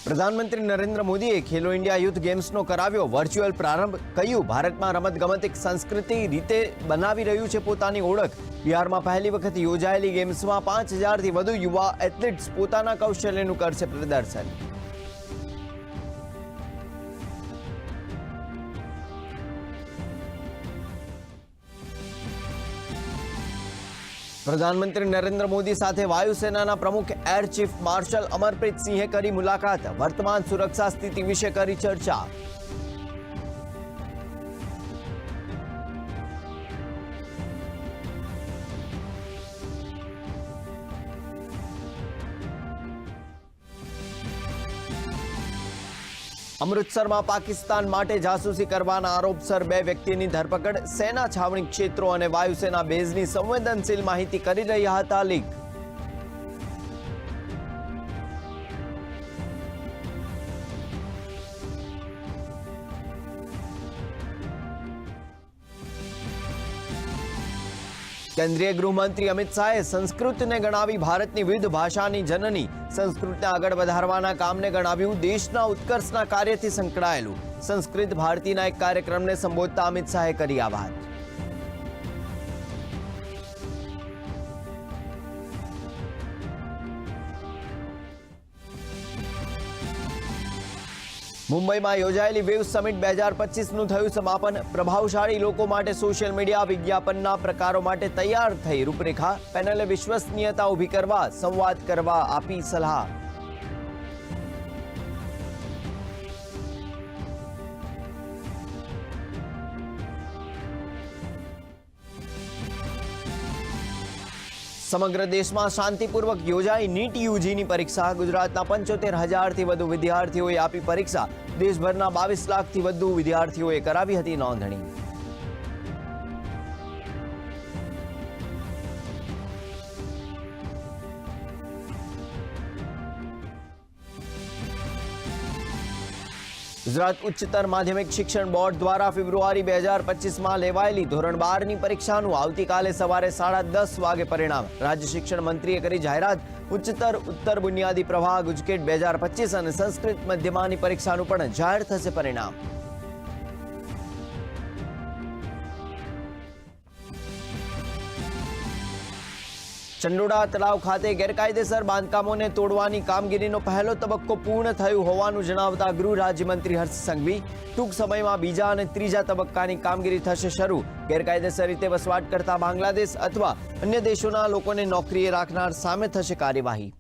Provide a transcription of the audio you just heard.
પ્રધાનમંત્રી નરેન્દ્ર મોદીએ ખેલો India youth ગેમ્સનો કરાવ્યો વર્ચ્યુઅલ પ્રારંભ। કહ્યું, ભારતમાં રમતગમત એક સંસ્કૃતિ રીતે બનાવી રહ્યું છે પોતાની ઓળખ। બિહારમાં પહેલી વખત યોજાયેલી ગેમ્સમાં 5000થી વધુ યુવા એથ્લેટ્સ પોતાના કૌશલ્યનું કરશે પ્રદર્શન। प्रधानमंत्री नरेंद्र मोदी साथे वायुसेना प्रमुख एयर चीफ मार्शल अमरप्रीत सिंहे करी मुलाकात। वर्तमान सुरक्षा स्थिति विषे करी चर्चा। अमृतसर में पाकिस्तान माटे जासूसी करवाना आरोपसर 2 व्यक्तिनी धरपकड़। सेना छावणी क्षेत्रों और वायुसेना बेजनी संवेदनशील माहिती करी रह्या हता लीक। केंद्रीय गृहमंत्री अमित शाहे संस्कृत ने गणावी भारतनी विविध भाषानी जननी। संस्कृतने आगळ वधारवाना कामने गणाव्युं देशना उत्कर्षना कार्यथी संकळायेलुं। संस्कृत भारतीना एक कार्यक्रमने संबोधता अमित शाहे करी आ वात। मुंबई में योजायेली वेव समिट 2025 थयुं समापन। प्रभावशाળી લોકો માટે સોશિયલ મીડિયા વિજ્ઞાપનના પ્રકારો માટે તૈયાર થઈ રૂપરેખા। પેનલે વિશ્વસનીયતા ઊભી કરવા સંવાદ કરવા આપી સલાહ। समग्र देश में शांतिपूर्वक योजाई नीट यूजीनी परीक्षा। गुजरातना 75,000 वधु विद्यार्थीओए आपी परीक्षा। देशभरना 22 लाख वधु विद्यार्थीओए करावी हती नोंधणी। गुजरात उच्चतर माध्यमिक शिक्षण बोर्ड द्वारा फेब्रुआरी 2025 में लेवायेली धोरण 12 नी परीक्षानुं आवतीकाले सवारे 10:30 वागे परिणाम। राज्य शिक्षण मंत्रीए करी जाहेरात। उच्चतर उत्तर बुनियादी प्रवाह गुजकेट 2025 और संस्कृत मध्यमानी परीक्षानुं पण जाहेर थशे परिणाम। चंडोळा तलाव खाते गैरकायदेसर बांधकामोने तोड़वानी कामगीरीनो पहलो तबक्को पूर्ण थयो होवानुं जणावता गृह राज्यमंत्री हर्ष संघवी टूंक समयमां बीजा अने त्रीजा तबक्कानी कामगीरी थशे शरू। गैरकायदेसर रीते वसवाट करता बांग्लादेश अथवा अन्य देशोना लोकोने नौकरीए राखनार सामे थशे कार्यवाही।